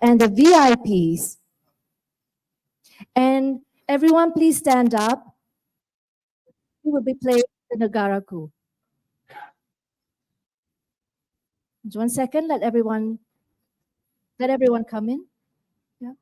and the VIPs. And everyone please stand up. We will be playing the Nagaraku. Just 1 second, let everyone come in. Yeah.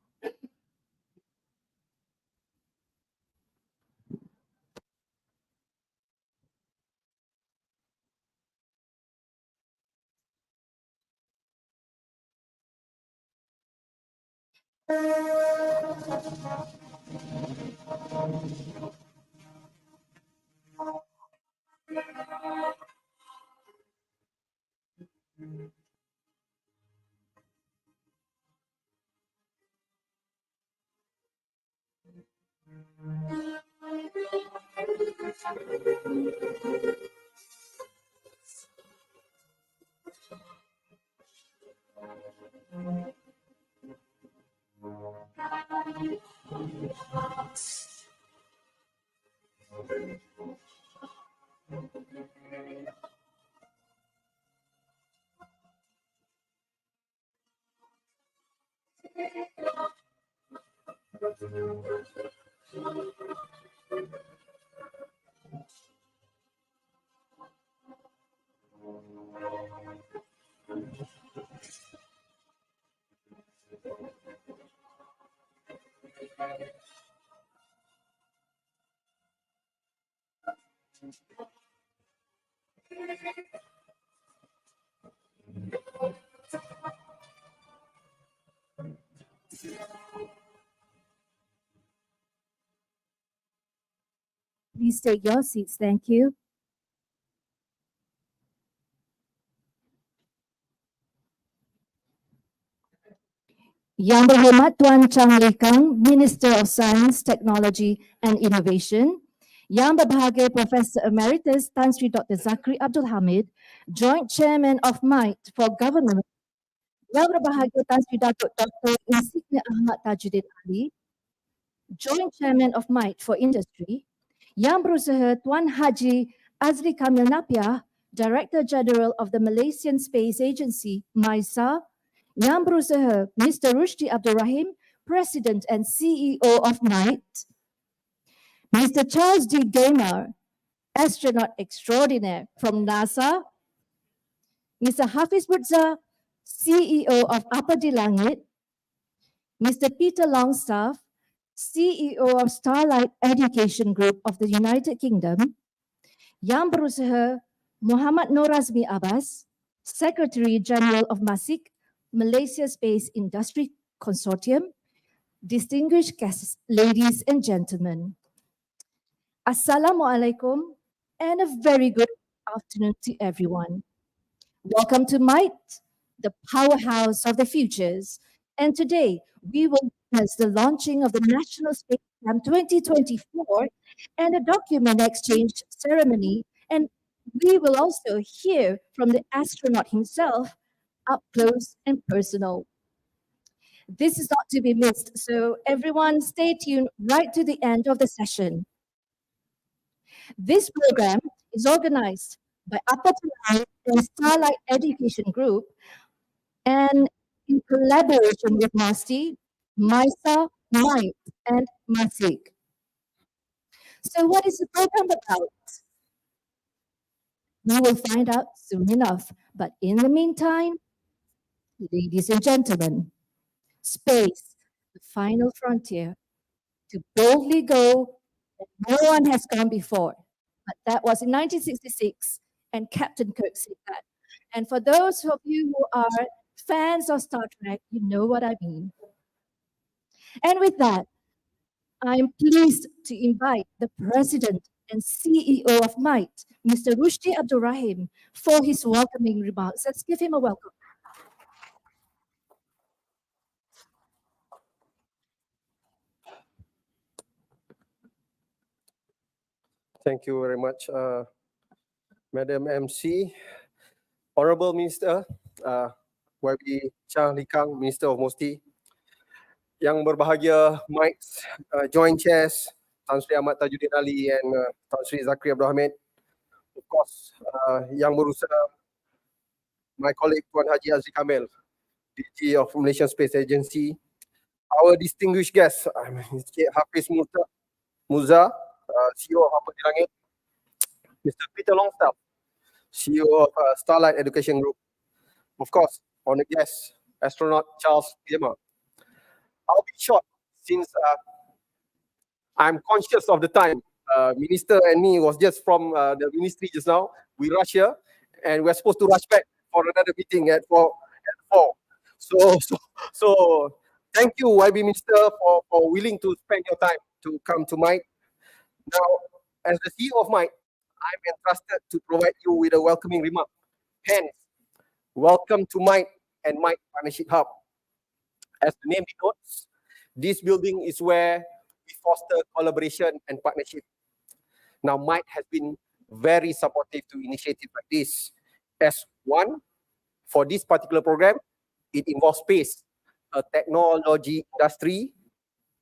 Please take your seats. Thank you. Yang Berhormat Tuan Chang, Minister of Science, Technologi and Innovation. Yang Berbahagia Professor Emeritus Tan Sri Dr. Zakri Abdul Hamid, Joint Chairman of MIT for Government. Yang Berbahagia Tan Sri Dr. Insigne Ahmad Tajuddin Ali, Joint Chairman of MIT for Industry. Yang Berusaha Tuan Haji Azri Kamil Napiah, Director General of the Malaysian Space Agency, MISA. Yang Berusaha Mr. Rushdie Abdul Rahim, President and CEO of MIT. Mr. Charles D. Gemar, astronaut extraordinaire from NASA. Mr. Hafiz Burza, CEO of Apadilagit. Mr. Peter Longstaff, CEO of Starlight Education Group of the United Kingdom. Yang Berusaha Muhammad Norazmi Abbas, Secretary General of MASIC, Malaysia Space Industry Consortium. Distinguished guests, ladies and gentlemen. Assalamualaikum and a very good afternoon to everyone. Welcome to MIT, the powerhouse of the futures. And today we will witness the launching of the National Space Program 2024 and a document exchange ceremony. And we will also hear from the astronaut himself, up close and personal. This is not to be missed, so everyone stay tuned right to the end of the session. This program is organized by Apadilagit and Starlight Education Group and in collaboration with MOSTI, MISA, MIT, and MASIC. So what is the program about? We will find out soon enough, but in the meantime, ladies and gentlemen, space, the final frontier, to boldly go where no one has gone before. But that was in 1966, and Captain Kirk said that. And for those of you who are fans of Star Trek, you know what I mean. And with that, I'm pleased to invite the President and CEO of MIT, Mr. Rushdie Abdul Rahim, for his welcoming remarks. Let's give him a welcome. Thank you very much, Madam MC. Honorable Minister, YB Chang, Kang, Minister of MOSTI. Yang berbahagia MIT's Joint Chairs, Tan Sri Ahmad Tajuddin Ali and Tan Sri Zakri Abdul Hamid. Of course, Yang Berusaha, my colleague Tuan Haji Azri Kamil, DG of Malaysian Space Agency, our distinguished guests, Encik Hafiz Muza, CEO of Apadilagit, Mr. Peter Longstaff, CEO of Starlight Education Group, of course, honored guest, astronaut Charles Gemar. I'll be short since I'm conscious of the time. Minister and me was just from the ministry just now. We rush here, and we're supposed to rush back for another meeting at 4. So thank you, YB Minister, for willing to spend your time to come to Mike. Now, as the CEO of Mike, I'm entrusted to provide you with a welcoming remark. Hence, welcome to Mike and Mike Partnership Hub. As the name denotes, this building is where we foster collaboration and partnership. Now, Mike has been very supportive to initiatives like this. As one, for this particular program, it involves space, a technology industry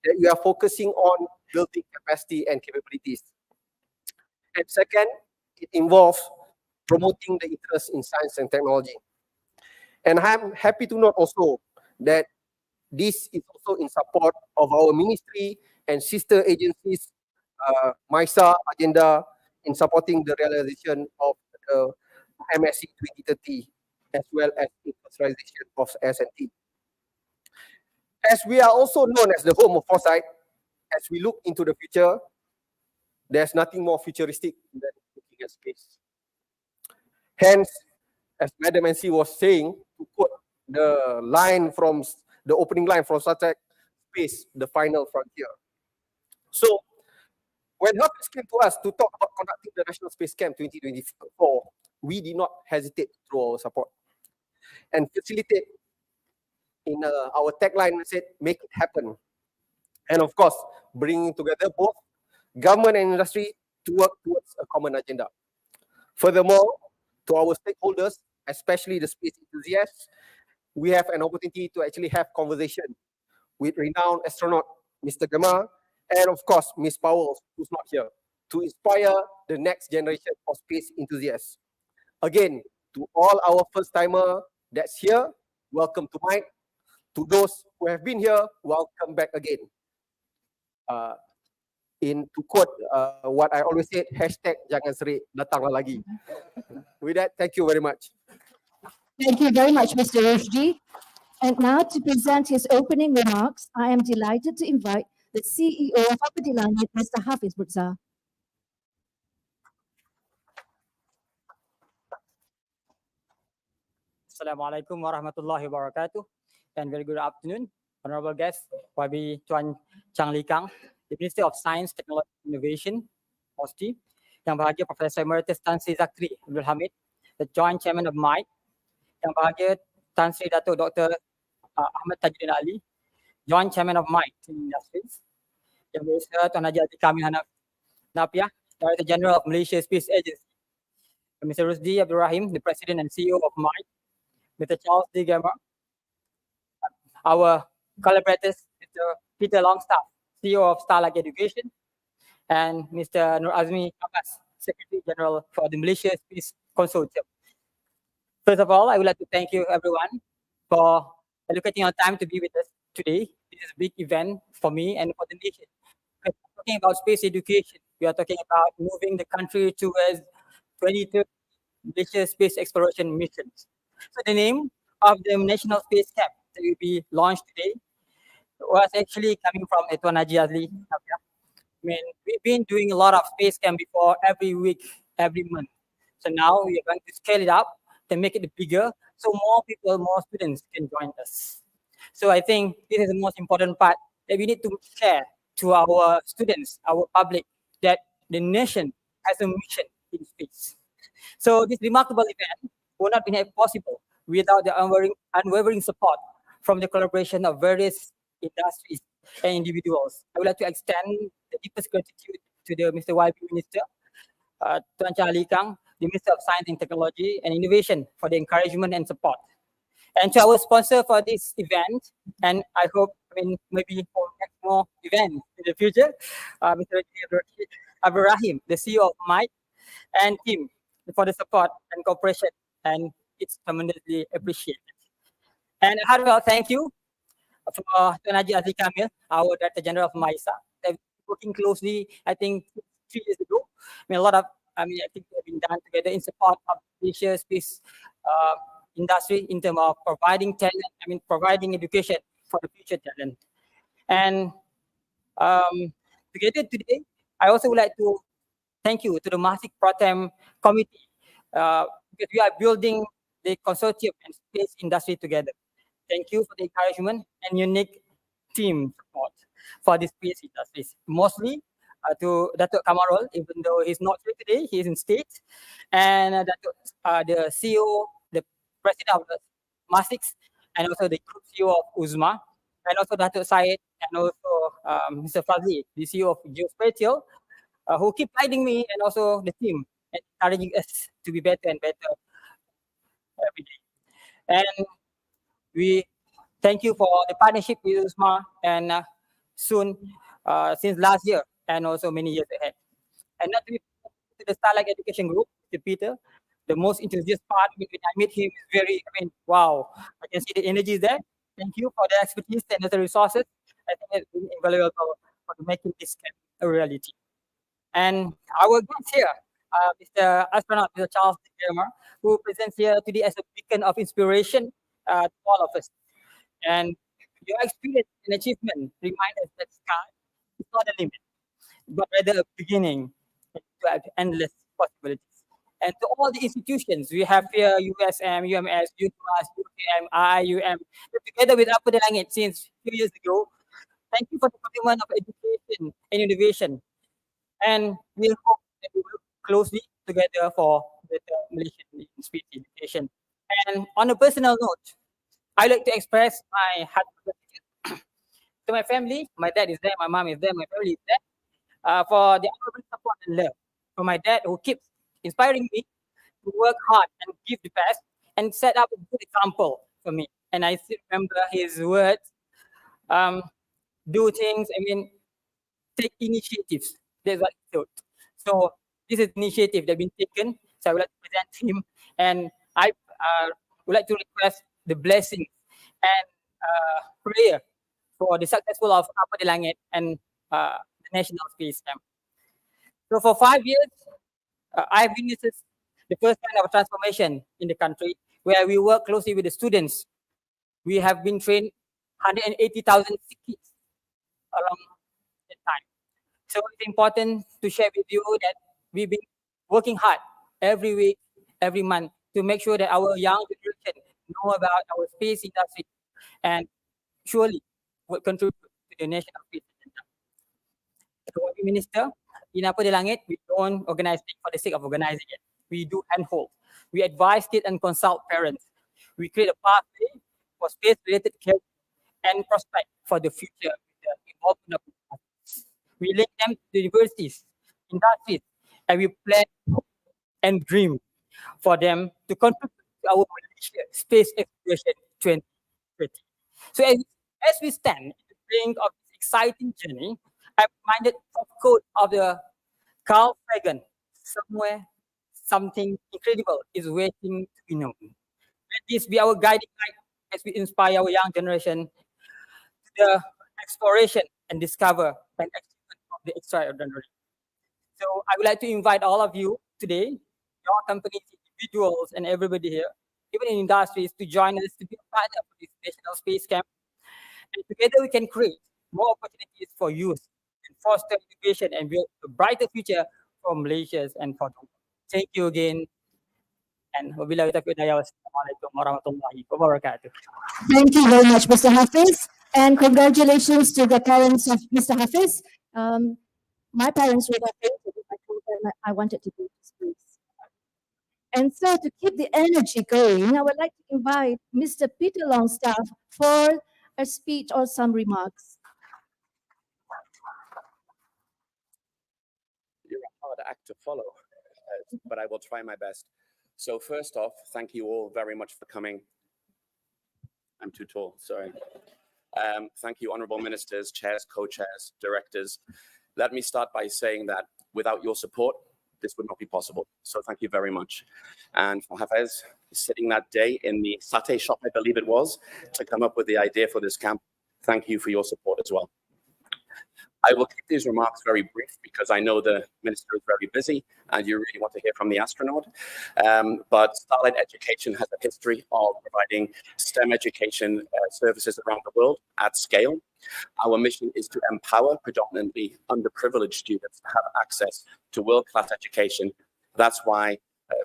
that we are focusing on building capacity and capabilities. And second, it involves promoting the interest in science and technology. And I'm happy to note also that this is also in support of our ministry and sister agencies, MISA agenda, in supporting the realization of the MSC 2030, as well as industrialization of S&T. As we are also known as the home of foresight, as we look into the future, there's nothing more futuristic than looking at space. Hence, as Madam NC was saying, to quote the line from the opening line from Star Trek, space, the final frontier. So, when Hafiz came to us to talk about conducting the National Space Camp 2024, we did not hesitate to throw our support and facilitate. In our tagline, we said, make it happen. And of course, bringing together both government and industry to work towards a common agenda. Furthermore, to our stakeholders, especially the space enthusiasts, we have an opportunity to actually have conversation with renowned astronaut Mr. Gemar, and of course, Ms. Powell, who's not here, to inspire the next generation of space enthusiasts. Again, to all our first-timer that's here, welcome to Mike. To those who have been here, welcome back again. To quote what I always say, #jangan serik, datanglah lagi. With that, thank you very much. Thank you very much, Mr. Rushdi. And now to present his opening remarks, I am delighted to invite the CEO of Apadilagit, Mr. Hafiz Muza. Assalamualaikum warahmatullahi wabarakatuh, and very good afternoon, honorable guests, YB Tuan Chang, the Minister of Science, Technology, and Innovation, MOSTI, Yang Bahagia Professor Emeritus Tan Sri Zakri Abdul Hamid, the Joint Chairman of MIC, Yang Bahagia Tan Sri Dato' Dr. Ahmad Tajuddin Ali, Joint Chairman of MIC Industries, Yang Berhormat Tuan Haji Ati Kamil Napiah, Director General of Malaysia Space Agency, Mr. Rusdi Abdul Rahim, the President and CEO of MIC, Mr. Charles D Gemar, our collaborators, Mr. Peter Longstaff, CEO of Starlight Education, and Mr. Nur Azmi Abbas, Secretary General for the Malaysia Space Consortium. First of all, I would like to thank you everyone for allocating your time to be with us today. This is a big event for me and for the nation. We're talking about space education. We are talking about moving the country towards 2030 Malaysia space exploration missions. So the name of the National Space Camp that will be launched today was actually coming from Tuan Haji Azli. I mean, we've been doing a lot of space camp before, every week, every month. So now we are going to scale it up to make it bigger, so more people, more students can join us. So I think this is the most important part that we need to share to our students, our public, that the nation has a mission in space. So this remarkable event would not be possible without the unwavering support from the collaboration of various industries and individuals. I would like to extend the deepest gratitude to the Mr. YB Minister, Tuan Chang, the Minister of Science and Technology and Innovation, for the encouragement and support. And to our sponsor for this event, and I hope, maybe for next more events in the future, Mr. Abdul Rahim, the CEO of MIC, and team for the support and cooperation, and it's tremendously appreciated. And a heartfelt thank you for Tuan Haji Azli Kamil, our Director General of MISA. They've been working closely, I think, 3 years ago. A lot of, I think they've been done together in support of the Asia space industry in terms of providing talent, providing education for the future talent. And together today, I also would like to thank you to the MASIC Pro-Tem Committee because we are building the consortium and space industry together. Thank you for the encouragement and unique team support for the space industries. Mostly to Datuk Kamarul, even though he's not here today, he's in state, and the CEO, the president of the MASICS, and also the group CEO of UZMA, and also Datuk Syed, and also Mr. Fazli, the CEO of Geospatial, who keep guiding me, and also the team, and encouraging us to be better and better every day. And we thank you for the partnership with UZMA, and soon, since last year, and also many years ahead. And not to be to the Starlight Education Group, Mr. Peter, the most enthusiastic part when I meet him is very, wow, I can see the energy is there. Thank you for the expertise and the resources. I think it's been invaluable for making this a reality. And our guest here, Mr. Astronaut, Mr. Charles D Gemar, who presents here today as a beacon of inspiration to all of us. And your experience and achievement remind us that sky is not a limit, but rather a beginning to have endless possibilities. And to all the institutions we have here, USM, UMS, UTMAS, UKM, IUM, together with Apadilagit since a few years ago, thank you for the commitment of education and innovation. And we hope that we work closely together for the Malaysian space education. And on a personal note, I'd like to express my heartfelt gratitude to my family. My dad is there, my mom is there, my family is there, for the unwavering support and love. For my dad, who keeps inspiring me to work hard and give the best and set up a good example for me. And I still remember his words, do things, take initiatives. That's what he told. So this is initiative that has been taken. So I would like to present him. And I would like to request the blessing and prayer for the successful of Apadilagit and the National Space Camp. So for 5 years, I have witnessed the first kind of transformation in the country where we work closely with the students. We have been trained 180,000 kids around that time. So it's important to share with you that we've been working hard every week, every month to make sure that our young generation know about our space industry and surely will contribute to the national space agenda. So as minister, in Apadilagit, we don't organize things for the sake of organizing it. We do handhold. We advise kids and consult parents. We create a pathway for space-related care and prospect for the future with the involvement of the we link them to universities, industries, and we plan and dream for them to contribute to our Malaysia space exploration 2030. So as we stand in the brink of this exciting journey, I'm reminded of the quote of the Carl Sagan, somewhere something incredible is waiting to be known. Let this be our guiding light as we inspire our young generation to the exploration and discover and achievement of the extraordinary. So I would like to invite all of you today, your companies, individuals, and everybody here, even in industries, to join us to be a partner for this National Space Camp. And together we can create more opportunities for youth and foster innovation and build a brighter future for Malaysians and for the world. Thank you again. And wabillahi taufiq wal hidayah. Wassalamualaikum warahmatullahi wabarakatuh. Thank you very much, Mr. Hafiz. And congratulations to the parents of Mr. Hafiz. My parents would have fainted if I told them I wanted to go to space. And so to keep the energy going, I would like to invite Mr. Peter Longstaff for a speech or some remarks. You're a hard act to follow, but I will try my best. So first off, thank you all very much for coming. I'm too tall, sorry. Thank you, honorable ministers, chairs, co-chairs, directors. Let me start by saying that without your support, this would not be possible. So thank you very much. And for Hafez, sitting that day in the satay shop, I believe it was, to come up with the idea for this camp. Thank you for your support as well. I will keep these remarks very brief because I know the minister is very busy and you really want to hear from the astronaut. But Starlight Education has a history of providing STEM education services around the world at scale. Our mission is to empower predominantly underprivileged students to have access to world-class education. That's why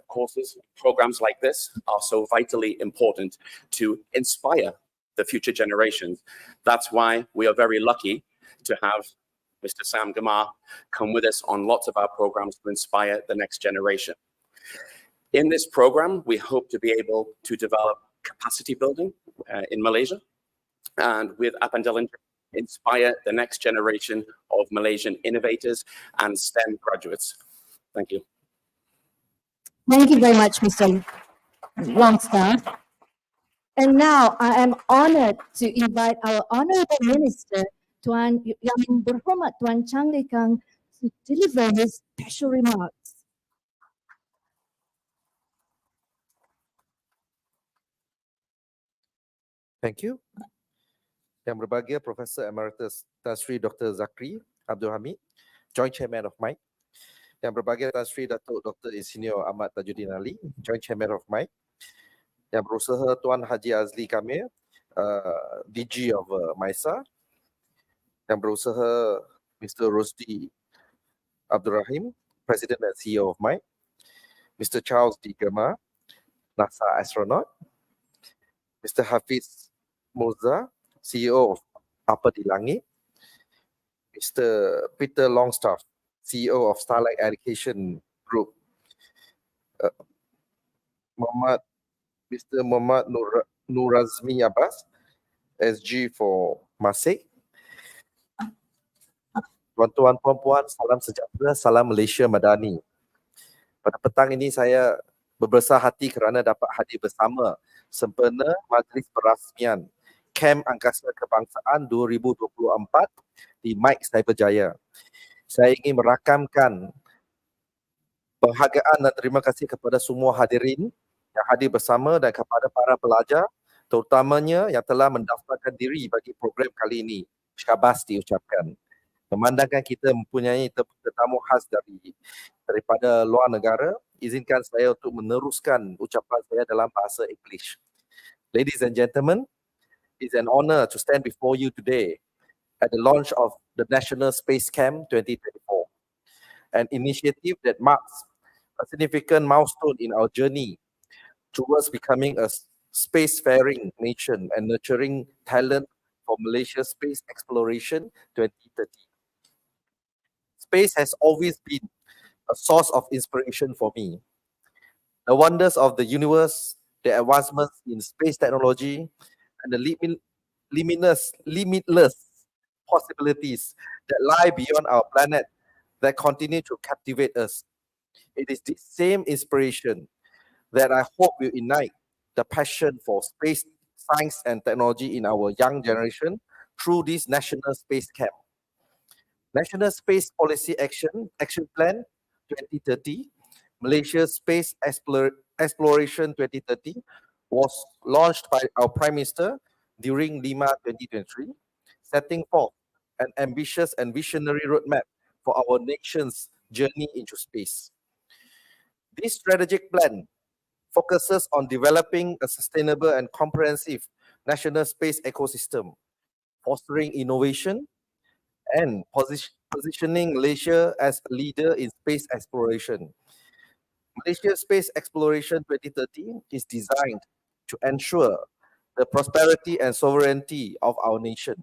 courses, programs like this are so vitally important to inspire the future generations. That's why we are very lucky to have Mr. Sam Gemar come with us on lots of our programs to inspire the next generation. In this program, we hope to be able to develop capacity building in Malaysia, and with Apadilagit, inspire the next generation of Malaysian innovators and STEM graduates. Thank you. Thank you very much, Mr. Longstaff. And now I am honored to invite our Honorable Minister, Tuan Yang Berhormat Tuan Chang Kang, to deliver his special remarks. Thank you. Yang berbahagia Profesor Emeritus Tan Sri Dr. Zakri Abdul Hamid, Joint Chairman of MIC. Yang berbahagia Tan Sri Datuk Dr. Insinyur Ahmad Tajuddin Ali, Joint Chairman of MIC. Yang berusaha Tuan Haji Azli Kamil, DG of MISA. Yang berusaha Mr. Rosdi Abdul Rahim, President and CEO of MIC. Mr. Charles D Gemar, NASA astronaut. Mr. Hafiz Moza, CEO of Apadilagit. Mr. Peter Longstaff, CEO of Starlight Education Group. Mr. Muhammad Nurazmi Abbas, SG for Masik. Tuan-tuan, puan-puan, salam sejahtera, salam Malaysia Madani. Pada petang ini saya berbesar hati kerana dapat hadir bersama sempena Majlis Perasmian Kem Angkasa Kebangsaan 2024 di MIC Cyberjaya. Saya ingin merakamkan penghargaan dan terima kasih kepada semua hadirin yang hadir bersama dan kepada para pelajar, terutamanya yang telah mendaftarkan diri bagi program kali ini. Syabas diucapkan. Memandangkan kita mempunyai tetamu khas daripada luar negara, izinkan saya untuk meneruskan ucapan saya dalam bahasa Inggeris. Ladies and gentlemen, it's an honor to stand before you today at the launch of the National Space Camp 2024, an initiative that marks a significant milestone in our journey towards becoming a spacefaring nation and nurturing talent for Malaysia's space exploration 2030. Space has always been a source of inspiration for me. The wonders of the universe, the advancements in space technology, and the limitless possibilities that lie beyond our planet that continue to captivate us. It is this same inspiration that I hope will ignite the passion for space science and technology in our young generation through this National Space Camp. National Space Policy Action Plan 2030, Malaysia's Space Exploration 2030 was launched by our Prime Minister during Lima 2023, setting forth an ambitious and visionary roadmap for our nation's journey into space. This strategic plan focuses on developing a sustainable and comprehensive national space ecosystem, fostering innovation, and positioning Malaysia as a leader in space exploration. Malaysia's Space Exploration 2030 is designed to ensure the prosperity and sovereignty of our nation.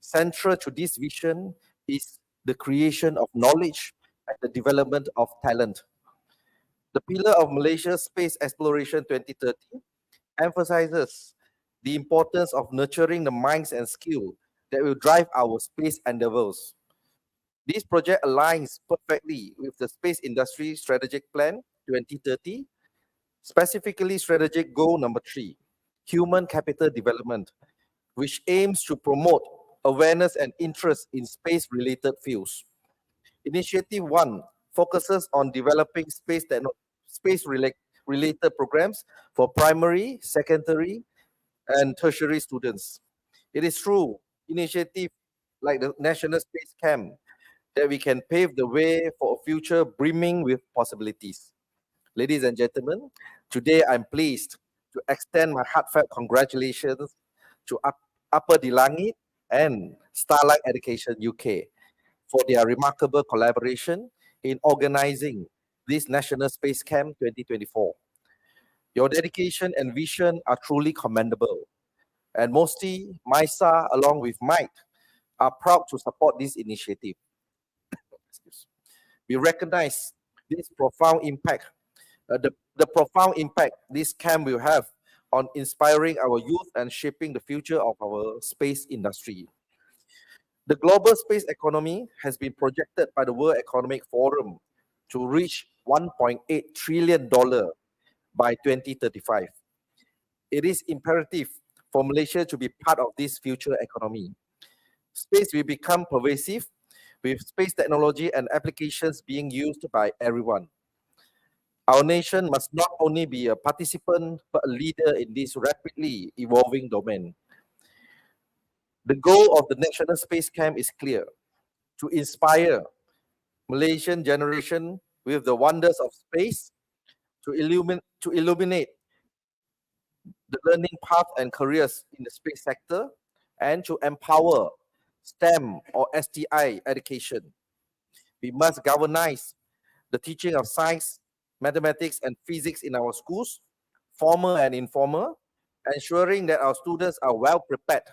Central to this vision is the creation of knowledge and the development of talent. The pillar of Malaysia's Space Exploration 2030 emphasizes the importance of nurturing the minds and skills that will drive our space endeavors. This project aligns perfectly with the Space Industry Strategic Plan 2030, specifically Strategic Goal Number 3, Human Capital Development, which aims to promote awareness and interest in space-related fields. Initiative 1 focuses on developing space-related related programs for primary, secondary, and tertiary students. It is through initiative like the National Space Camp that we can pave the way for a future brimming with possibilities. Ladies and gentlemen, today I'm pleased to extend my heartfelt congratulations to Apadilagit and Starlight Education UK for their remarkable collaboration in organizing this National Space Camp 2024. Your dedication and vision are truly commendable. And MOSTI, MISA, along with Mike, are proud to support this initiative. We recognize this profound impact, the profound impact this camp will have on inspiring our youth and shaping the future of our space industry. The global space economy has been projected by the World Economic Forum to reach $1.8 trillion by 2035. It is imperative for Malaysia to be part of this future economy. Space will become pervasive, with space technology and applications being used by everyone. Our nation must not only be a participant, but a leader in this rapidly evolving domain. The goal of the National Space Camp is clear: to inspire Malaysian generation with the wonders of space, to illuminate the learning path and careers in the space sector, and to empower STEM or STI education. We must galvanize the teaching of science, mathematics, and physics in our schools, formal and informal, ensuring that our students are well prepared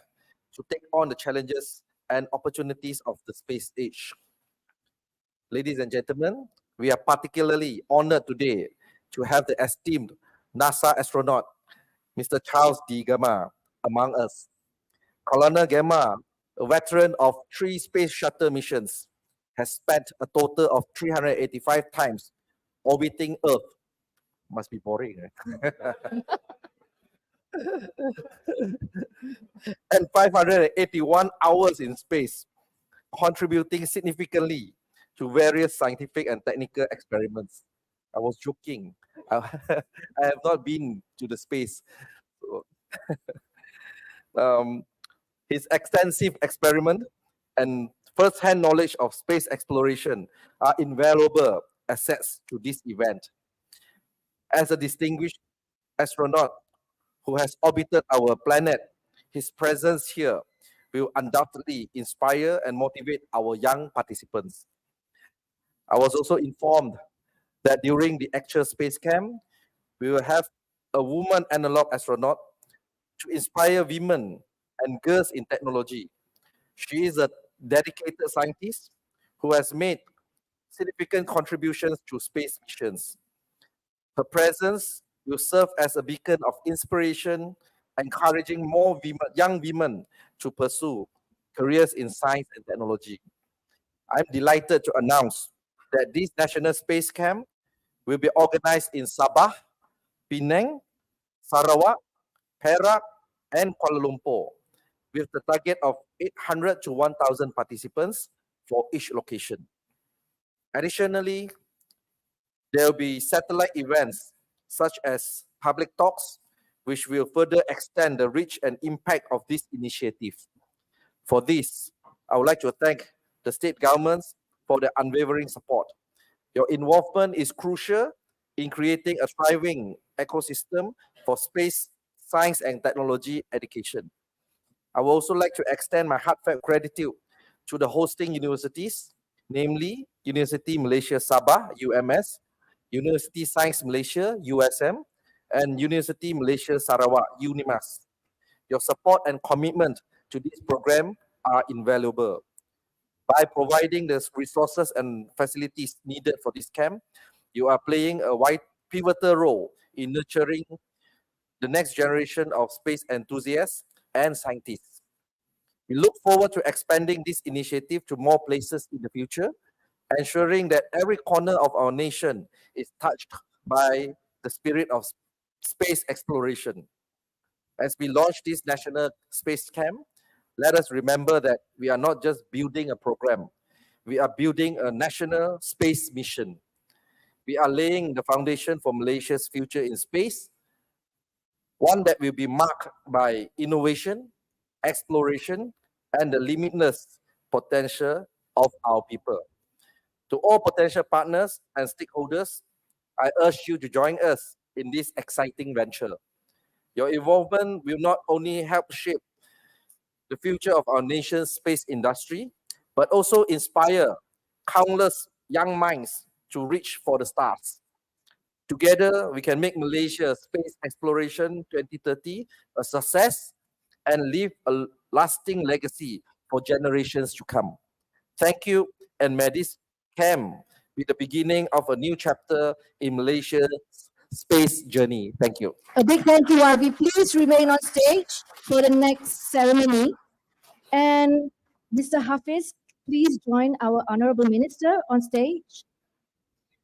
to take on the challenges and opportunities of the space age. Ladies and gentlemen, we are particularly honored today to have the esteemed NASA astronaut, Mr. Charles D. Gemar, among us. Colonel Gemar, a veteran of 3 space shuttle missions, has spent a total of 385 times orbiting Earth. Must be boring, right? And 581 hours in space, contributing significantly to various scientific and technical experiments. I was joking. I have not been to the space. His extensive experiment and first-hand knowledge of space exploration are invaluable assets to this event. As a distinguished astronaut who has orbited our planet, his presence here will undoubtedly inspire and motivate our young participants. I was also informed that during the actual space camp, we will have a woman analog astronaut to inspire women and girls in technology. She is a dedicated scientist who has made significant contributions to space missions. Her presence will serve as a beacon of inspiration, encouraging more young women to pursue careers in science and technology. I'm delighted to announce that this National Space Camp will be organized in Sabah, Penang, Sarawak, Perak, and Kuala Lumpur, with the target of 800 to 1,000 participants for each location. Additionally, there will be satellite events such as public talks, which will further extend the reach and impact of this initiative. For this, I would like to thank the state governments for their unwavering support. Your involvement is crucial in creating a thriving ecosystem for space, science, and technology education. I would also like to extend my heartfelt gratitude to the hosting universities, namely University Malaysia Sabah, UMS, University Science Malaysia, USM, and University Malaysia Sarawak, UNIMAS. Your support and commitment to this program are invaluable. By providing the resources and facilities needed for this camp, you are playing a pivotal role in nurturing the next generation of space enthusiasts and scientists. We look forward to expanding this initiative to more places in the future, ensuring that every corner of our nation is touched by the spirit of space exploration. As we launch this National Space Camp, let us remember that we are not just building a program, we are building a national space mission. We are laying the foundation for Malaysia's future in space, one that will be marked by innovation, exploration, and the limitless potential of our people. To all potential partners and stakeholders, I urge you to join us in this exciting venture. Your involvement will not only help shape the future of our nation's space industry, but also inspire countless young minds to reach for the stars. Together, we can make Malaysia Space Exploration 2030 a success and leave a lasting legacy for generations to come. Thank you, and may this camp be the beginning of a new chapter in Malaysia's space journey. Thank you. A big thank you, Arvi. Please remain on stage for the next ceremony. And Mr. Hafiz, please join our Honorable Minister on stage.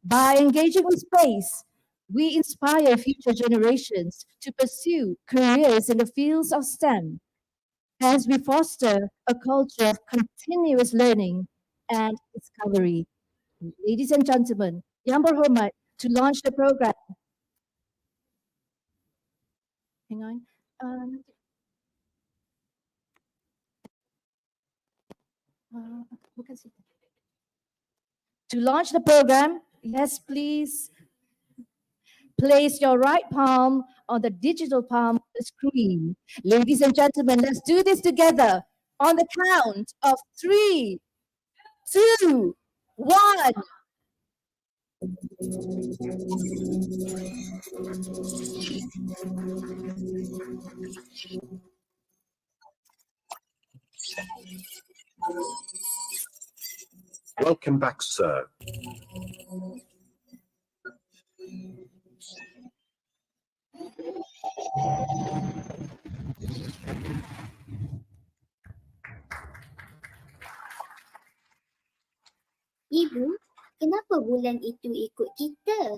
By engaging with space, we inspire future generations to pursue careers in the fields of STEM as we foster a culture of continuous learning and discovery. Ladies and gentlemen, Yang Berhormat, to launch the program. Hang on. Who can see? To launch the program, yes, please place your right palm on the digital palm of the screen. Ladies and gentlemen, let's do this together on the count of 3, 2, 1. Welcome back, sir. Ibu, kenapa bulan itu ikut kita?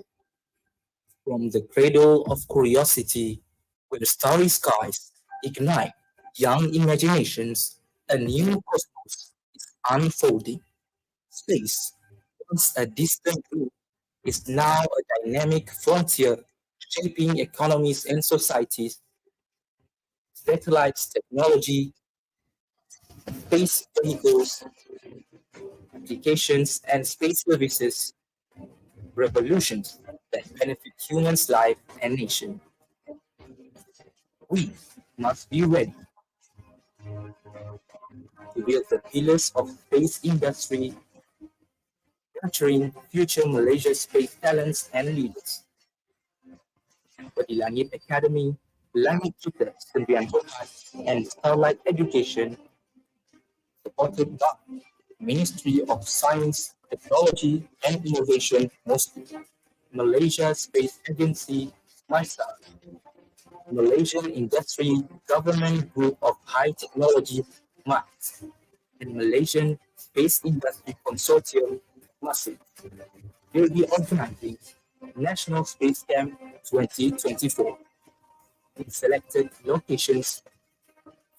From the cradle of curiosity, where starry skies ignite young imaginations, a new cosmos is unfolding. Space, once a distant blue, is now a dynamic frontier shaping economies and societies. Satellites technology, space vehicles, applications, and space services, revolutions that benefit humans' life and nation. We must be ready to build the pillars of space industry, nurturing future Malaysia space talents and leaders. Apadilagit Academy, Langit Kita 94 and Starlight Education, supported by Ministry of Science, Technology and Innovation, MOSTI, Malaysia Space Agency, NASA, Malaysian Industry Government Group of High Technology, MAX, and Malaysian Space Industry Consortium, MASIC, will be organizing National Space Camp 2024 in selected locations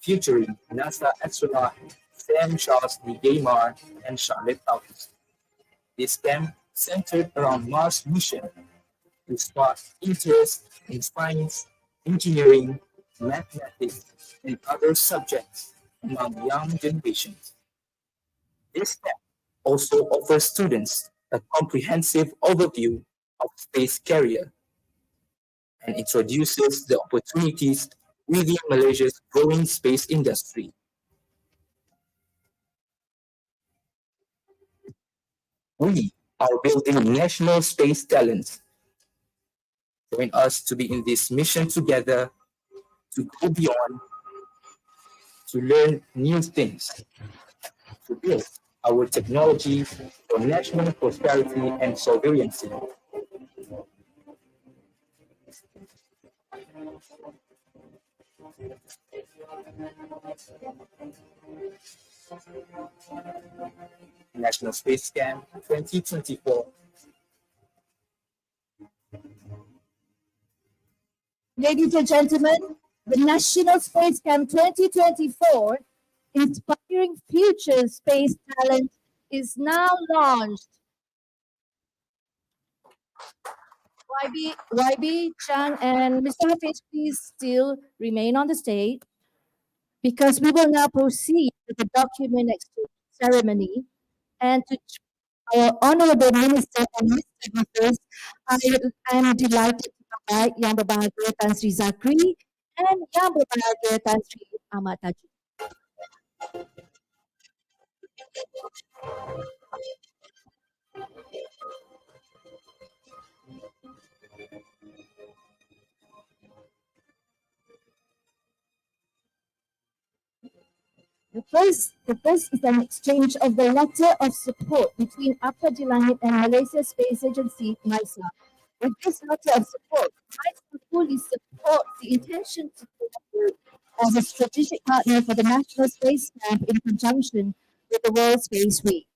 featuring NASA astronaut Sam Charles D Gemar and Charlotte August. This camp centered around Mars mission to spark interest in science, engineering, mathematics, and other subjects among young generations. This camp also offers students a comprehensive overview of space career and introduces the opportunities within Malaysia's growing space industry. We are building national space talents. Join us to be in this mission together, to go beyond, to learn new things, to build our technology for national prosperity and sovereignty. National Space Camp 2024. Ladies and gentlemen, the National Space Camp 2024, Inspiring Future Space Talent, is now launched. YB, Chang, and Mr. Hafiz, please still remain on the stage because we will now proceed with the document exchange ceremony. And to our Honorable Minister and Mr. Hafiz, I am delighted to provide Yang Berbahagia Tan Sri Zakri and Yang Berbahagia Tan Sri Ahmad Tajud. The first is an exchange of the letter of support between Apadilagit and Malaysia Space Agency, MISA. With this letter of support, MISA fully supports the intention to collaborate as a strategic partner for the National Space Camp in conjunction with the World Space Week.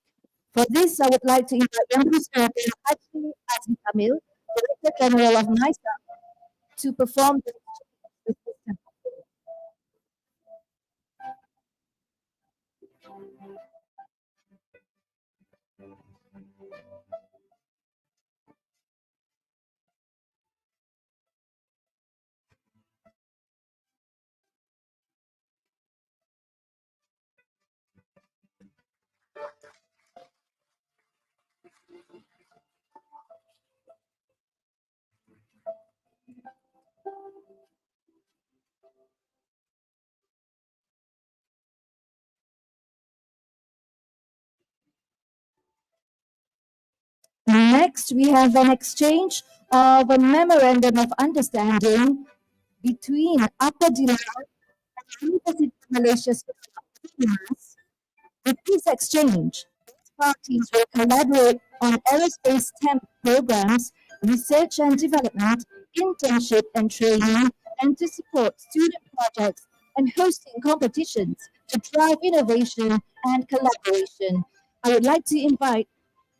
For this, I would like to invite Yang Bersama Haji Azmi Kamil, Director General of MISA, to perform the exchange with Mr. Next, we have an exchange of a memorandum of understanding between Apadilagit and the University of Malaysia. With this exchange, both parties will collaborate on aerospace STEM programs, research and development, internship and training, and to support student projects and hosting competitions to drive innovation and collaboration. I would like to invite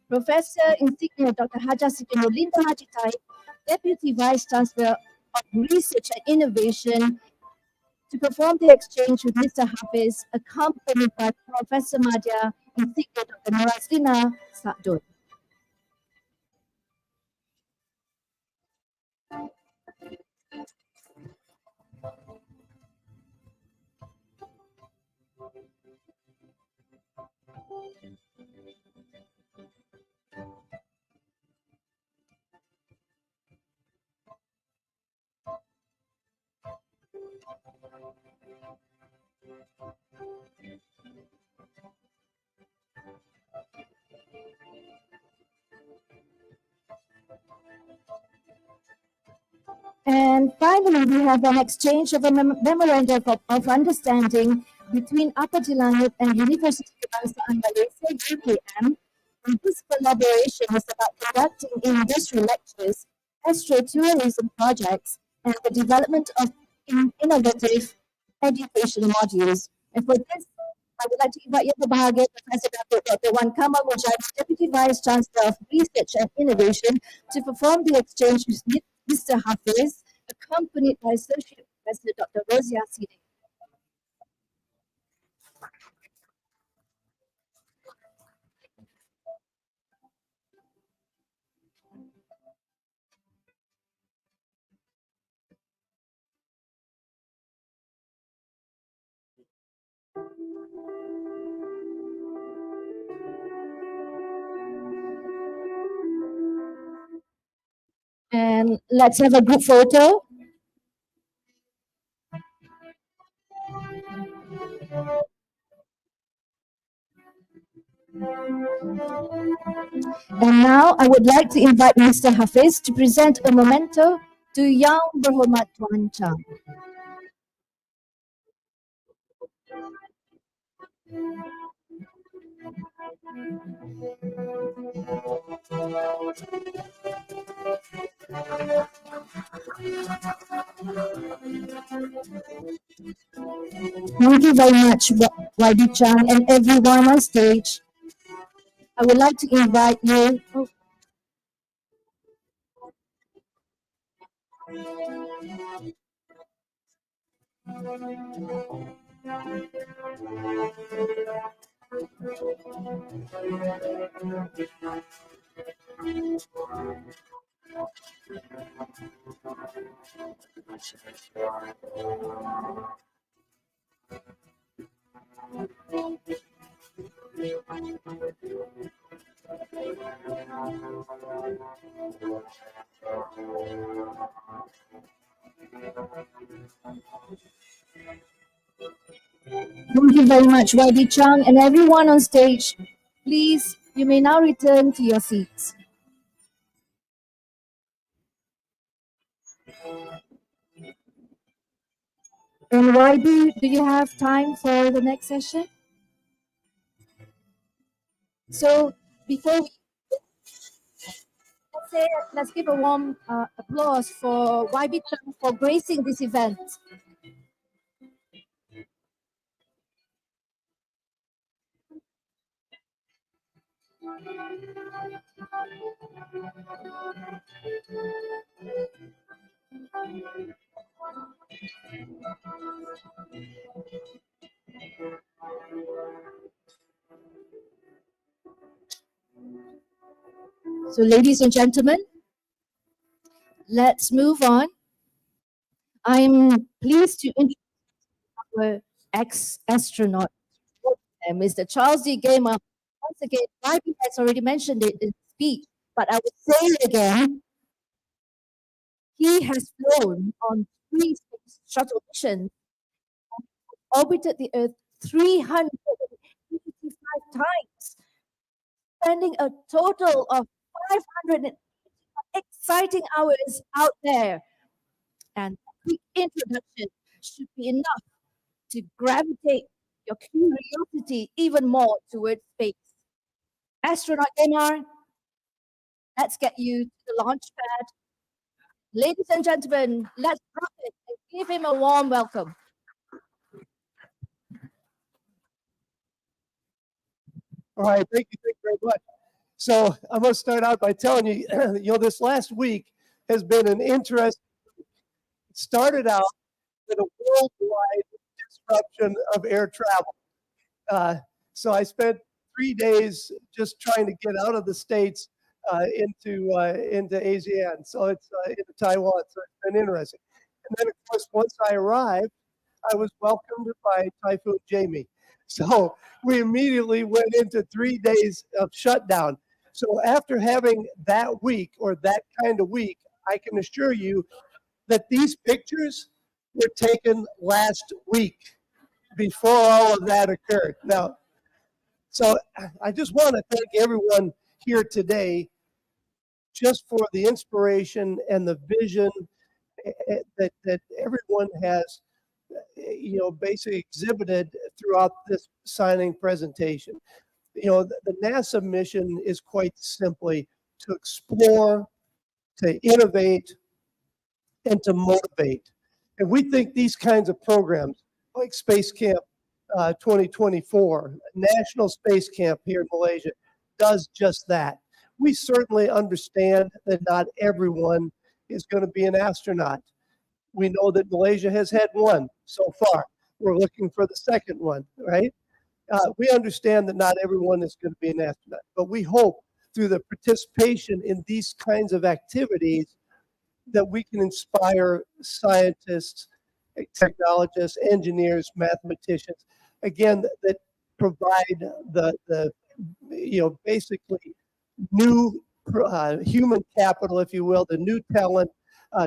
Professor Insigne Dr. Haja Sikino Linda Haji Tai, Deputy Vice Chancellor of Research and Innovation, to perform the exchange with Mr. Hafiz, accompanied by Professor Madya Insigne Dr. Norazlina Sabdul. And finally, we have an exchange of a memorandum of understanding between Apadilagit and University Kebangsaan Malaysia, UKM. And this collaboration is about conducting industry lectures, astro-tourism projects, and the development of innovative educational modules. And for this, I would like to invite Yang Berbahagia Professor Dr. Wan Kamal Mujahid, Deputy Vice Chancellor of Research and Innovation, to perform the exchange with Mr. Hafiz, accompanied by Associate Professor Dr. Rozia Siddiq. And let's have a group photo. And now I would like to invite Mr. Hafiz to present a memento to Yang Berhormat Tuan Chang. Thank you very much, YD Chang, and everyone on stage. I would like to invite you. Thank you very much, YB Chang, and everyone on stage. Please, you may now return to your seats. And YB, do you have time for the next session? So before we let's give a warm applause for YB Chang for gracing this event. So ladies and gentlemen, let's move on. I'm pleased to introduce our ex-astronaut, Mr. Charles D. Gemar. Once again, YB has already mentioned it in his speech, but I would say it again. He has flown on 3 space shuttle missions, orbited the Earth 385 times, spending a total of 500 exciting hours out there. And a quick introduction should be enough to gravitate your curiosity even more towards space. Astronaut Gemar, let's get you to the launch pad. Ladies and gentlemen, let's drop it and give him a warm welcome. All right, thank you very much. So I'm going to start out by telling you, this last week has been an interesting week. It started out with a worldwide disruption of air travel. So I spent 3 days just trying to get out of the States into ASEAN. So it's into Taiwan. So it's been interesting. And then, of course, once I arrived, I was welcomed by Typhoon Jamie. So we immediately went into 3 days of shutdown. So after having that week or that kind of week, I can assure you that these pictures were taken last week before all of that occurred. Now, so I just want to thank everyone here today just for the inspiration and the vision that everyone has, basically exhibited throughout this signing presentation. The NASA mission is quite simply to explore, to innovate, and to motivate. And we think these kinds of programs, like Space Camp 2024, National Space Camp here in Malaysia, does just that. We certainly understand that not everyone is going to be an astronaut. We know that Malaysia has had one so far. We're looking for the second one, right? We understand that not everyone is going to be an astronaut, but we hope through the participation in these kinds of activities that we can inspire scientists, technologists, engineers, mathematicians, again, that provide the basically new human capital, if you will, the new talent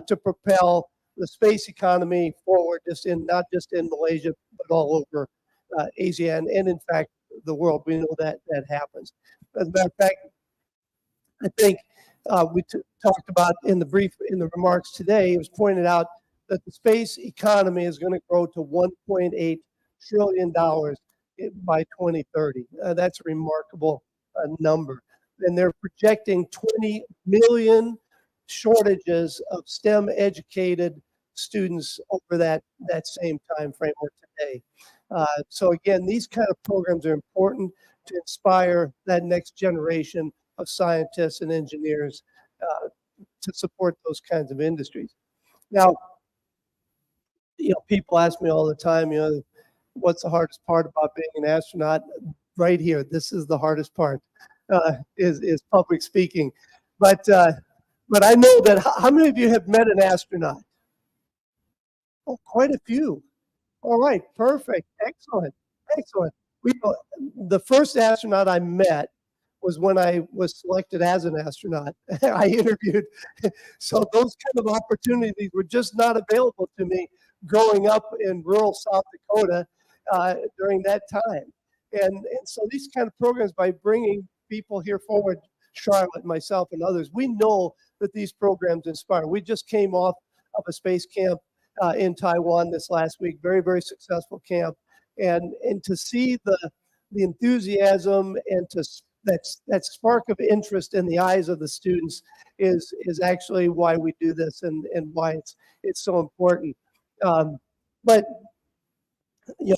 to propel the space economy forward, not just in Malaysia, but all over ASEAN and in fact the world. We know that happens. As a matter of fact, I think we talked about in the remarks today, it was pointed out that the space economy is going to grow to $1.8 trillion by 2030. That's a remarkable number. And they're projecting 20 million shortages of STEM educated students over that same time framework today. So again, these kind of programs are important to inspire that next generation of scientists and engineers to support those kinds of industries. Now, people ask me all the time, what's the hardest part about being an astronaut? Right here, this is the hardest part, is public speaking. But But I know that, how many of you have met an astronaut? Oh, quite a few. All right, perfect, excellent, excellent. The first astronaut I met was when I was selected as an astronaut. I interviewed. So those kind of opportunities were just not available to me growing up in rural South Dakota during that time. And so these kind of programs, by bringing people here forward, Charlotte, myself, and others, we know that these programs inspire. We just came off of a space camp in Taiwan this last week, very, very successful camp. And to see the enthusiasm and that spark of interest in the eyes of the students is actually why we do this and why it's so important. But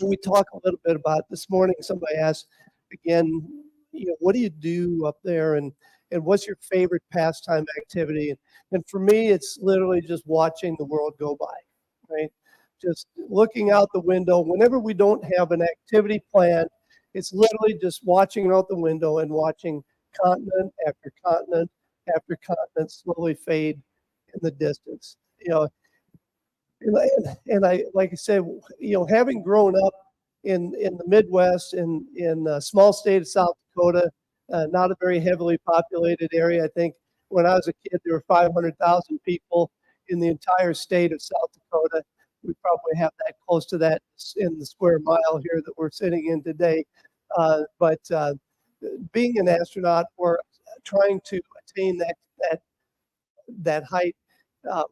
we talk a little bit about this morning. Somebody asked again, what do you do up there, and what's your favorite pastime activity? And for me, it's literally just watching the world go by, right? Just looking out the window. Whenever we don't have an activity planned, it's literally just watching out the window and watching continent after continent after continent slowly fade in the distance. And I, like I said, having grown up in the Midwest, in a small state of South Dakota, not a very heavily populated area. I think when I was a kid, there were 500,000 people in the entire state of South Dakota. We probably have that close to that in the square mile here that we're sitting in today. But being an astronaut or trying to attain that height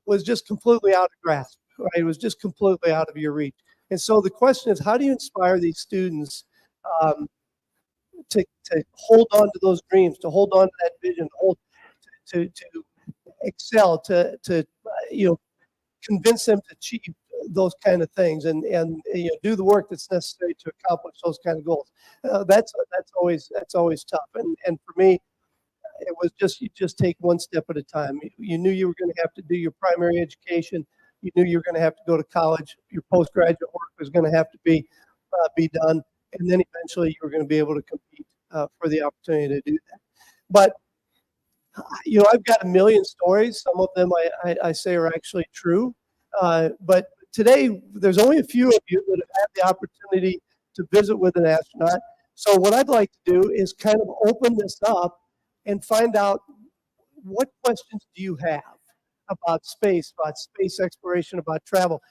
was just completely out of grasp, right? It was just completely out of your reach. And so the question is, how do you inspire these students to hold on to those dreams, to hold on to that vision, to excel, to convince them to achieve those kind of things, and do the work that's necessary to accomplish those kind of goals. That's always tough. And for me, it was you just take one step at a time. You knew you were going to have to do your primary education. You knew you were going to have to go to college. Your postgraduate work was going to have to be done, and then eventually you were going to be able to compete for the opportunity to do that. But I've got a million stories. Some of them I say are actually true. But today, there's only a few of you that have had the opportunity to visit with an astronaut. So what I'd like to do is kind of open this up and find out, what questions do you have about space exploration, about travel?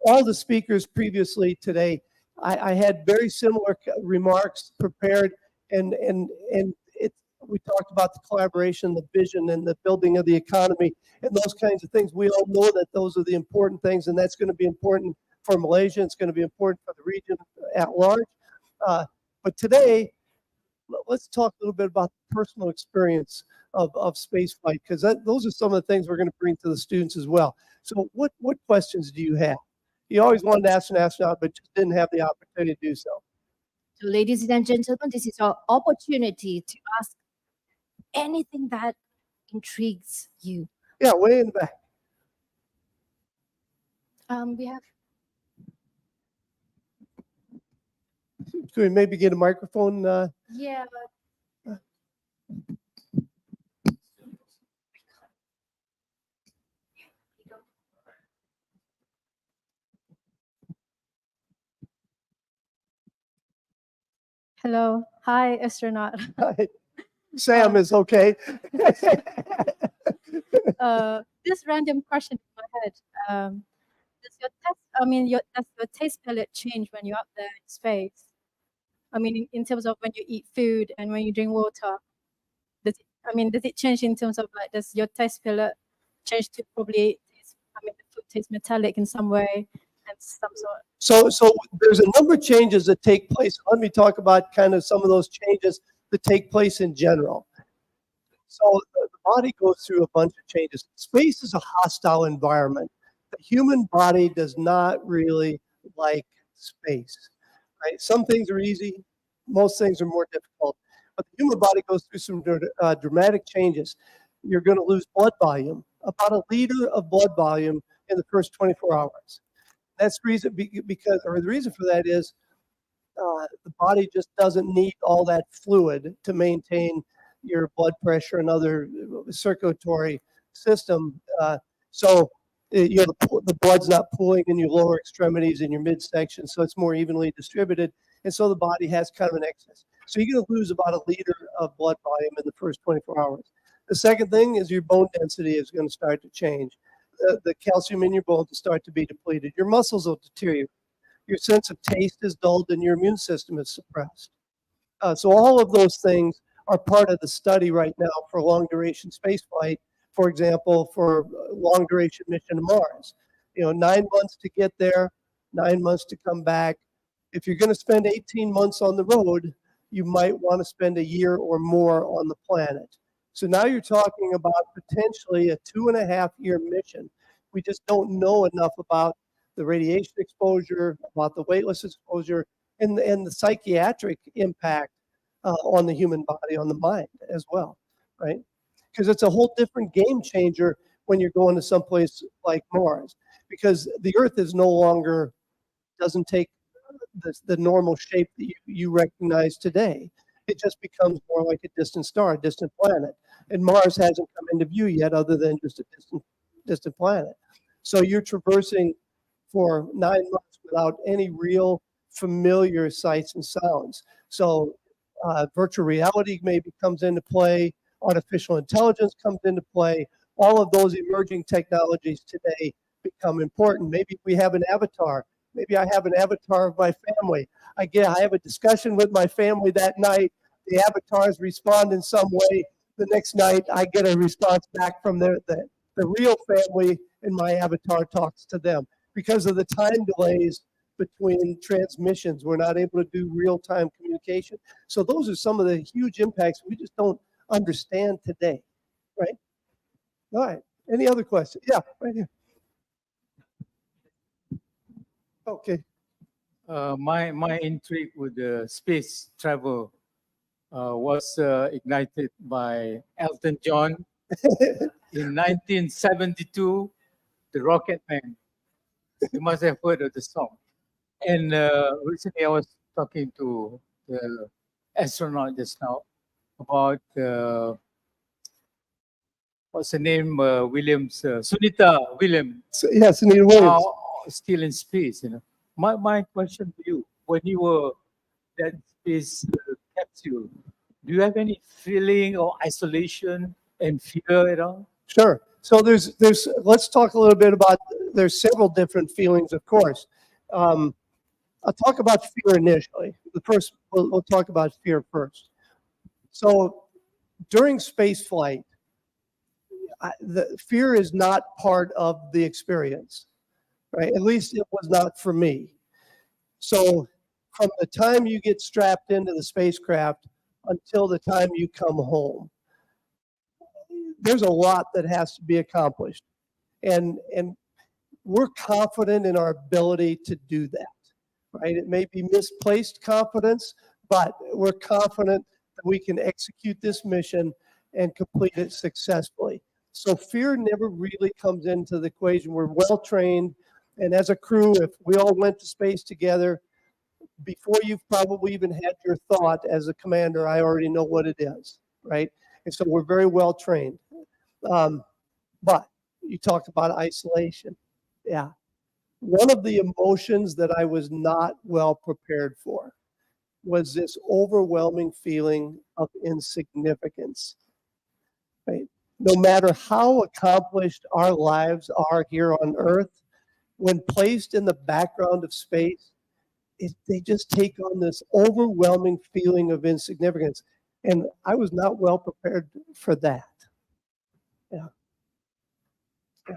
All the speakers previously today, I had very similar remarks prepared, and we talked about the collaboration, the vision, and the building of the economy, and those kinds of things. We all know that those are the important things, and that's going to be important for Malaysia. It's going to be important for the region at large. But today, let's talk a little bit about the personal experience of space flight, because those are some of the things we're going to bring to the students as well. So what questions do you have? You always wanted to ask an astronaut, but just didn't have the opportunity to do so. So ladies and gentlemen, this is our opportunity to ask anything that intrigues you. Yeah, way in the back. We have. Could we maybe get a microphone? Yeah. Hello. Hi, astronaut. Sam is okay. This random question in my head. Does your taste palette change when you're up there in space? I mean, in terms of when you eat food and when you drink water, does it change in terms of, like, does your taste palette change to probably the food tastes metallic in some way and some sort? So there's a number of changes that take place. Let me talk about kind of some of those changes that take place in general. So the body goes through a bunch of changes. Space is a hostile environment. The human body does not really like space, right? Some things are easy. Most things are more difficult. But the human body goes through some dramatic changes. You're going to lose blood volume, about a liter of blood volume in the first 24 hours. That's the reason, the reason for that is the body just doesn't need all that fluid to maintain your blood pressure and other circulatory system. So the blood's not pooling in your lower extremities and your midsection, so it's more evenly distributed, and so the body has kind of an excess. So you're going to lose about 1 liter of blood volume in the first 24 hours. The second thing is your bone density is going to start to change. The calcium in your bones will start to be depleted. Your muscles will deteriorate. Your sense of taste is dulled, and your immune system is suppressed. So all of those things are part of the study right now for long duration space flight. For example, for long duration mission to Mars, 9 months to get there, 9 months to come back. If you're going to spend 18 months on the road, you might want to spend 1 year or more on the planet. So now you're talking about potentially a 2.5-year mission. We just don't know enough about the radiation exposure, about the weightless exposure, and the psychiatric impact on the human body, on the mind as well, right? Because it's a whole different game changer when you're going to someplace like Mars, because the Earth is no longer, doesn't take the normal shape that you recognize today. It just becomes more like a distant star, a distant planet. And Mars hasn't come into view yet other than just a distant planet. So you're traversing for 9 months without any real familiar sights and sounds. So virtual reality maybe comes into play, artificial intelligence comes into play. All of those emerging technologies today become important. Maybe we have an avatar. Maybe I have an avatar of my family. I have a discussion with my family that night. The avatars respond in some way. The next night, I get a response back from the real family, and my avatar talks to them. Because of the time delays between transmissions, we're not able to do real-time communication. So those are some of the huge impacts we just don't understand today, right? All right. Any other questions? Yeah, right here. Okay. My intrigue with the space travel was ignited by Elton John in 1972, The Rocket Man. You must have heard of the song. And recently I was talking to the astronaut just now about, what's the name, Williams, Sunita Williams. Yeah, Sunita Williams. Still in space, My question to you, when you were that space capsule, do you have any feeling or isolation and fear at all? Sure. So let's talk a little bit about, there's several different feelings, of course. I'll talk about fear initially. We'll talk about fear first. So during space flight, the fear is not part of the experience, right? At least it was not for me. So from the time you get strapped into the spacecraft until the time you come home, there's a lot that has to be accomplished. And we're confident in our ability to do that, right? It may be misplaced confidence, but we're confident that we can execute this mission and complete it successfully. So fear never really comes into the equation. We're well trained. And as a crew, if we all went to space together, before you've probably even had your thought as a commander, I already know what it is, right? And so we're very well trained. But you talked about isolation. Yeah. One of the emotions that I was not well prepared for was this overwhelming feeling of insignificance, right? No matter how accomplished our lives are here on Earth, when placed in the background of space, they just take on this overwhelming feeling of insignificance. And I was not well prepared for that. Yeah. Yeah.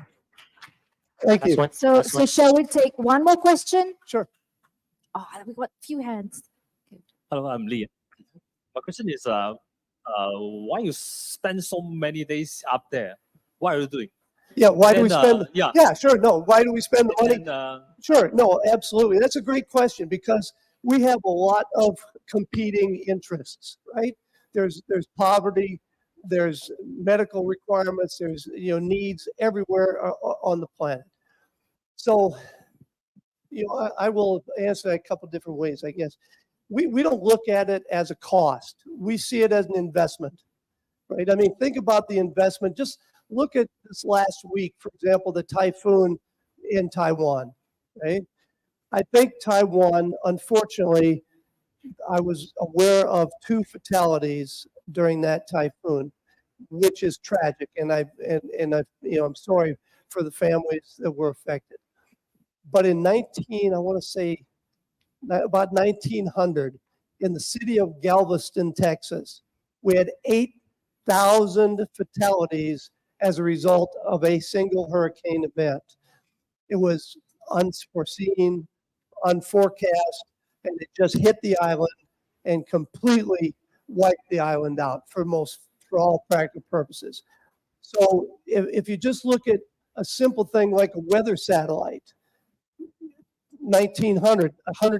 Thank you. So shall we take one more question? Sure. Oh, we got a few hands. Hello, I'm Lee. My question is, why you spend so many days up there? What are you doing? Yeah, why do we spend? Yeah, sure. No, why do we spend the money? And, Sure. No, absolutely. That's a great question because we have a lot of competing interests, right? There's poverty, there's medical requirements, there's needs everywhere on the planet. So, I will answer that a couple different ways, I guess. We don't look at it as a cost. We see it as an investment, right? I mean, think about the investment. Just look at this last week, for example, the typhoon in Taiwan, right? I think Taiwan, unfortunately, I was aware of 2 fatalities during that typhoon, which is tragic, and I'm sorry for the families that were affected. But in I want to say about 1900, in the city of Galveston, Texas, we had 8,000 fatalities as a result of a single hurricane event. It was unforeseen, unforecast, and it just hit the island and completely wiped the island out for all practical purposes. So if you just look at a simple thing like a weather satellite, 100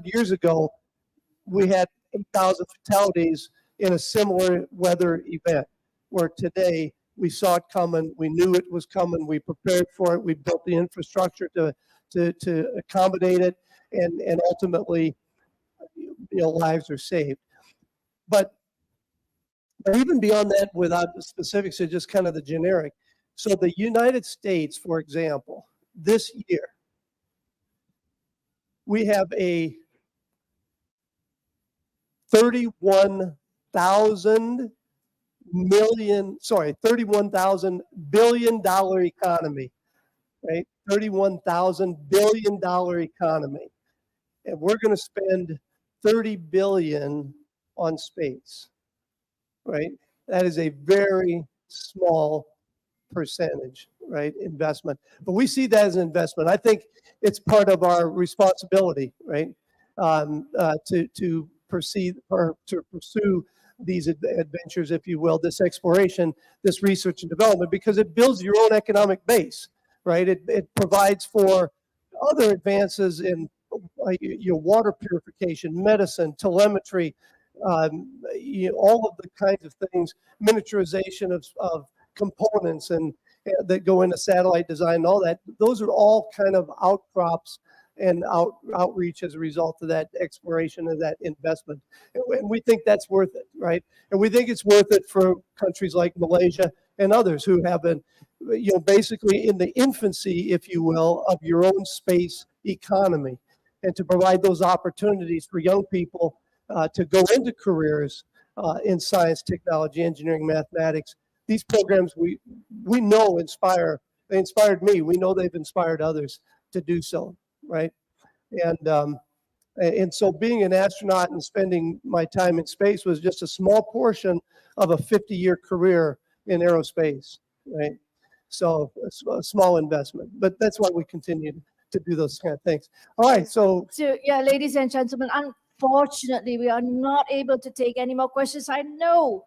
years ago, we had 8,000 fatalities in a similar weather event, where today we saw it coming, we knew it was coming, we prepared for it, we built the infrastructure to accommodate it, and ultimately, lives are saved. But even beyond that, without the specifics, it's just kind of the generic. So the United States, for example, this year, we have a 31,000 billion dollar economy, right? $31,000 billion economy. And we're going to spend 30 billion on space, right? That is a very small percentage, right? Investment. But we see that as an investment. I think it's part of our responsibility, right? To pursue these adventures, if you will, this exploration, this research and development, because it builds your own economic base, right? It provides for other advances in your water purification, medicine, telemetry, all of the kinds of things, miniaturization of components and that go into satellite design and all that. Those are all kind of outcrops and outreach as a result of that exploration and that investment. And we think that's worth it, right? And we think it's worth it for countries like Malaysia and others who have been, basically in the infancy, if you will, of your own space economy, and to provide those opportunities for young people to go into careers in science, technology, engineering, mathematics. These programs we know they inspired me. We know they've inspired others to do so, right? And so being an astronaut and spending my time in space was just a small portion of a 50-year career in aerospace, right? So a small investment, but that's why we continue to do those kind of things. All right, so yeah, ladies and gentlemen, unfortunately, we are not able to take any more questions. I know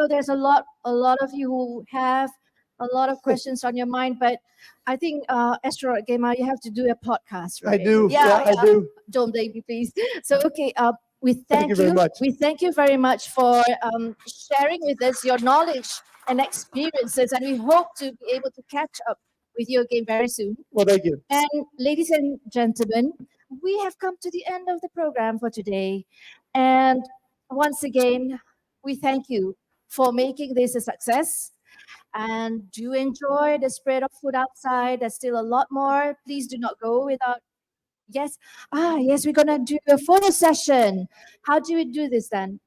there's a lot of you who have a lot of questions on your mind, but I think, Astronaut Gemar, you have to do a podcast, right? I do. Yeah, I do. Don't blame me, please. So, okay, we Thank you very much. We thank you very much for sharing with us your knowledge and experiences, and we hope to be able to catch up with you again very soon. Well, thank you. And ladies and gentlemen, we have come to the end of the program for today. And once again, we thank you for making this a success. And do enjoy the spread of food outside. There's still a lot more. Please do not go without. Yes. Yes, we're going to do a photo session. How do we do this then?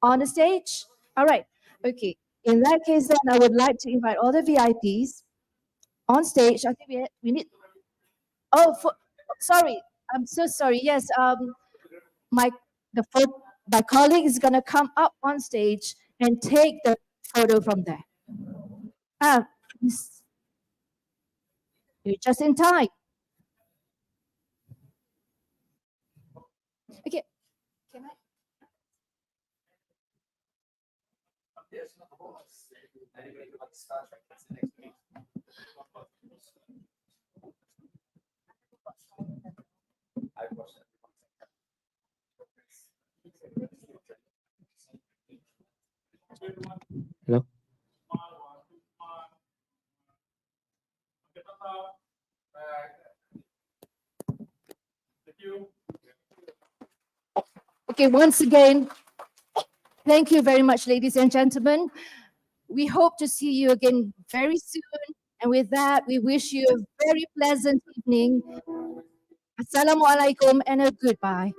On the stage? All right. Okay. In that case, then I would like to invite all the VIPs on stage. I think we need. Oh, sorry. I'm so sorry. Yes. My colleague is going to come up on stage and take the photo from there. You're just in time. Okay. Can I? Hello. Okay, once again, thank you very much, ladies and gentlemen. We hope to see you again very soon. And with that, we wish you a very pleasant evening. Assalamualaikum and a goodbye.